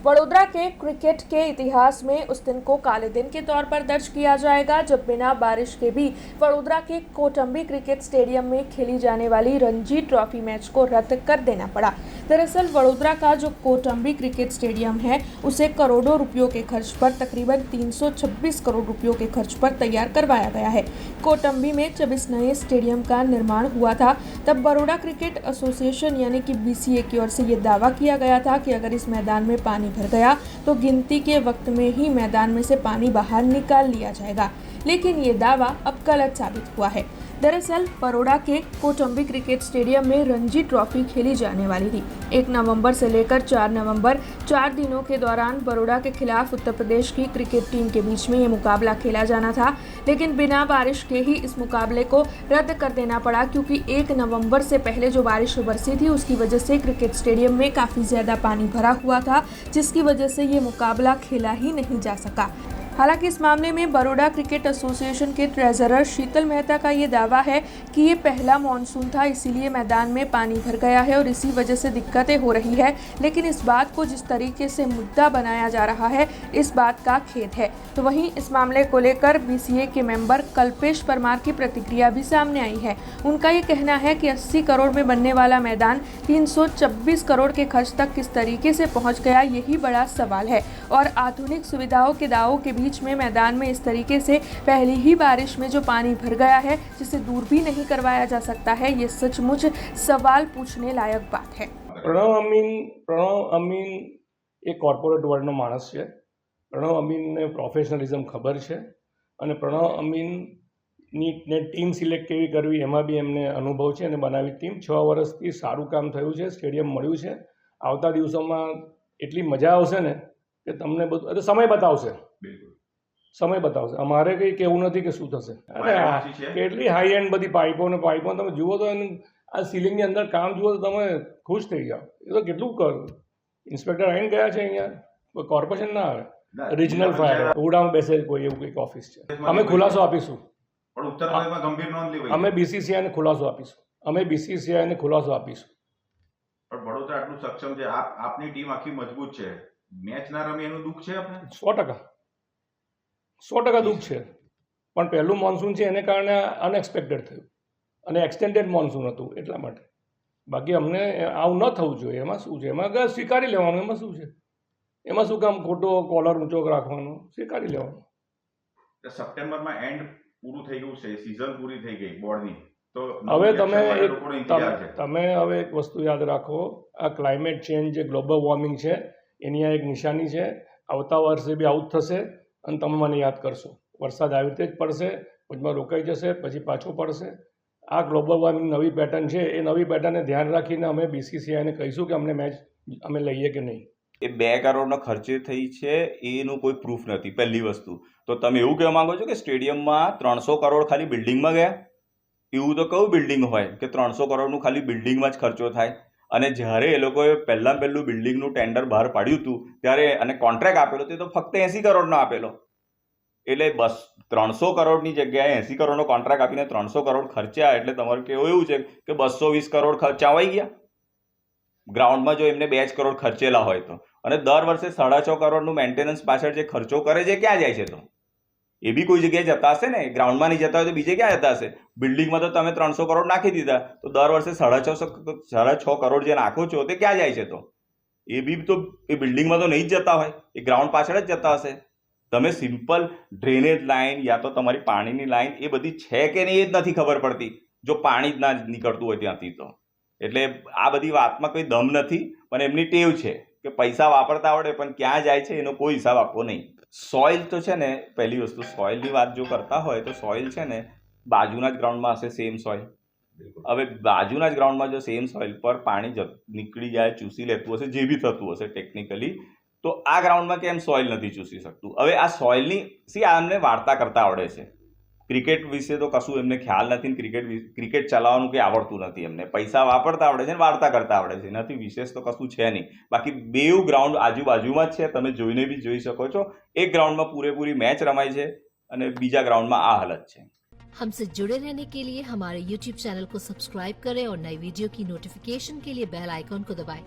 वडोदरा के क्रिकेट के इतिहास में उस दिन को काले दिन के तौर पर दर्ज किया जाएगा जब बिना बारिश के भी वडोदरा के कोटंबी क्रिकेट स्टेडियम में खेली जाने वाली रणजी ट्रॉफी मैच को रद्द कर देना पड़ा। दरअसल वडोदरा का जो कोटंबी क्रिकेट स्टेडियम है उसे करोड़ों रुपयों के खर्च पर तकरीबन 326 करोड़ रुपयों के खर्च पर तैयार करवाया गया है। कोटंबी में जब इस नए स्टेडियम का निर्माण हुआ था तब बड़ौदा क्रिकेट एसोसिएशन यानी कि BCA की ओर से ये दावा किया गया था कि अगर इस मैदान में पानी भर गया तो गिनती के वक्त में ही मैदान में से पानी बाहर निकाल लिया जाएगा, लेकिन ये दावा अब गलत साबित हुआ है। दरअसल बड़ौदा के कोटंबी क्रिकेट स्टेडियम में रणजी ट्रॉफी खेली जाने वाली थी। 1 नवंबर से लेकर 4 नवंबर 4 दिनों के दौरान बड़ौदा के खिलाफ उत्तर प्रदेश की क्रिकेट टीम के बीच में ये मुकाबला खेला जाना था, लेकिन बिना बारिश के ही इस मुकाबले को रद्द कर देना पड़ा क्योंकि 1 नवंबर से पहले जो बारिश बरसी थी उसकी वजह से क्रिकेट स्टेडियम में काफ़ी ज़्यादा पानी भरा हुआ था, जिसकी वजह से ये मुकाबला खेला ही नहीं जा सका। हालांकि इस मामले में बड़ौदा क्रिकेट एसोसिएशन के ट्रेजरर शीतल मेहता का ये दावा है कि ये पहला मानसून था, इसीलिए मैदान में पानी भर गया है और इसी वजह से दिक्कतें हो रही है, लेकिन इस बात को जिस तरीके से मुद्दा बनाया जा रहा है इस बात का खेद है। तो वहीं इस मामले को लेकर BCA के मेंबर कल्पेश परमार की प्रतिक्रिया भी सामने आई है। उनका ये कहना है कि 80 करोड़ में बनने वाला मैदान 326 करोड़ के खर्च तक किस तरीके से पहुँच गया, यही बड़ा सवाल है। और आधुनिक सुविधाओं के दावों के बीच में मैदान में इस तरीके से पहली ही बारिश में जो पानी भर गया है जिसे दूर भी नहीं करवाया जा सकता है, ये सचमुच सवाल पूछने लायक बात है। प्रणव अमीन एक कॉर्पोरेट वर्ल्डનો માણસ છે। પ્रणव અમીનને પ્રોફેશનલિઝમ ખબર છે અને પ્रणव અમીનની ટીમ સિલેક્ટ કેવી કરવી એમાં બી એમને અનુભવ છે અને બનાવી ટીમ 6 વર્ષથી સારું કામ થયું છે, સ્ટેડિયમ મળ્યું છે। આવતા દિવસોમાં એટલી મજા આવશે ને કે તમને બધું સમય બતાવશે। સમય બતાવશે। અમારે કંઈ કહેવું નથી કે શું થશે। અરે કેટલી હાઈ એન્ડ બધી પાઇપો તમે જુઓ તો આ સીલિંગની અંદર કામ જુઓ તો તમે ખુશ થઈ જાઓ। એ તો કેટલું ઇન્સ્પેક્ટર આવીને ગયા છે અહીંયા, કોર્પોરેશન ના આવે, રિજનલ ફાયર ઉડામાં બેસે કોઈ એવું કંઈક ઓફિસ છે। અમે ખુલાસો આપીશું, અમે BCCI ને ખુલાસો આપીશું, અમે BCCI ને ખુલાસો આપીશું। પણ વડોદરા આટલું સક્ષમ છે, આપની ટીમ આખી મજબૂત છે, મેચ ના રમી એનું દુઃખ છે આપણે 100% દુઃખ છે। પણ પહેલું મોન્સૂન છે એને કારણે અનએક્સપેક્ટેડ થયું અને એક્સટેન્ડેડ મોન્સૂન હતું એટલા માટે। બાકી અમને આવું ન થવું જોઈએ। એમાં શું છે, એમાં સ્વીકારી લેવાનું, એમાં શું છે, એમાં શું કામ ખોટો કોલર ઊંચો રાખવાનો, સ્વીકારી લેવાનું। સપ્ટેમ્બરમાં એન્ડ પૂરું થઈ ગયું છે, સિઝન પૂરી થઈ ગઈ બોર્ડની, તો હવે તમે હવે એક વસ્તુ યાદ રાખો, આ ક્લાઇમેટ ચેન્જ જે ગ્લોબલ વોર્મિંગ છે એની આ એક નિશાની છે। આવતા વર્ષે બી આવું જ થશે અને તમે મને યાદ કરશો। વરસાદ આવી રીતે જ પડશે, વચમાં રોકાઈ જશે, પછી પાછો પડશે। આ ગ્લોબલ વોર્મિંગ નવી પેટર્ન છે, એ નવી પેટર્નને ધ્યાન રાખીને અમે BCCI ને કહીશું કે અમને મેચ અમે લઈએ કે નહીં। એ 2 કરોડનો ખર્ચે થઈ છે એનું કોઈ પ્રૂફ નથી, પહેલી વસ્તુ। તો તમે એવું કહેવા માંગો છો કે સ્ટેડિયમમાં 300 કરોડ ખાલી બિલ્ડિંગમાં ગયા? એવું તો કયું બિલ્ડિંગ હોય કે 300 કરોડનું ખાલી બિલ્ડિંગમાં જ ખર્ચો થાય? અને જ્યારે એ લોકોએ પહેલું બિલ્ડિંગનું ટેન્ડર બહાર પાડ્યું હતું ત્યારે અને કોન્ટ્રાક્ટ આપેલો તે તો ફક્ત 80 કરોડનો આપેલો। એટલે 300 કરોડની જગ્યાએ 80 કરોડનો કોન્ટ્રાક્ટ આપીને 300 કરોડ ખર્ચ્યા, એટલે તમારું કહેવું એવું છે કે 220 કરોડ ખર્ચાવાઈ ગયા ગ્રાઉન્ડમાં જો એમને 2 કરોડ ખર્ચેલા હોય તો। અને દર વર્ષે 6.5 કરોડનું મેન્ટેનન્સ પાછળ જે ખર્ચો કરે છે ક્યાં જાય છે? તો એ બી કોઈ જગ્યાએ જતા હશે ને, ગ્રાઉન્ડમાં નહીં જતા હોય તો બીજે ક્યાં જતા હશે? બિલ્ડિંગમાં તો તમે 300 કરોડ નાખી દીધા, તો દર વર્ષે 6.5 કરોડ જે નાખો છો તે ક્યાં જાય છે? તો એ બી તો એ બિલ્ડિંગમાં તો નહીં જ જતા હોય, એ ગ્રાઉન્ડ પાછળ જ જતા હશે। તમે સિમ્પલ ડ્રેનેજ લાઇન યા તો તમારી પાણીની લાઇન એ બધી છે કે નહીં એ જ નથી ખબર પડતી, જો પાણી જ ના નીકળતું હોય ત્યાંથી તો। એટલે આ બધી વાતમાં કોઈ દમ નથી, પણ એમની ટેવ છે કે પૈસા વાપરતા આવડે પણ ક્યાં જાય છે એનો કોઈ હિસાબ આપવો નહીં। સોઇલ તો છે ને, પહેલી વસ્તુ સોઇલની વાત જો કરતા હોય તો સોઇલ છે ને બાજુના જ ગ્રાઉન્ડમાં હશે સેમ સોઇલ। હવે બાજુના જ ગ્રાઉન્ડમાં જો સેમ સોઇલ પર પાણી નીકળી જાય, ચૂસી લેતું હશે, જે બી થતું હશે ટેકનિકલી, તો આ ગ્રાઉન્ડમાં કેમ સોઇલ નથી ચૂસી શકતું? હવે આ સોઇલની આમને વાર્તા કરતા આવડે છે, ક્રિકેટ વિશે તો કશું એમને ખ્યાલ નથી, ક્રિકેટ ચલાવવાનું કંઈ આવડતું નથી એમને, પૈસા વાપરતા આવડે છે ને વાર્તા કરતા આવડે છે, એનાથી વિશેષ તો કશું છે નહીં। બાકી 2 ગ્રાઉન્ડ આજુબાજુમાં જ છે, તમે જોઈને બી જોઈ શકો છો। એક ગ્રાઉન્ડમાં પૂરેપૂરી મેચ રમાય છે અને બીજા ગ્રાउंड में आ हालत है। हमसे जुड़े रहने के लिए हमारे YouTube चैनल को सब्सक्राइब करें और नई वीडियो की नोटिफिकेशन के लिए बेल आइकॉन को दबाएं।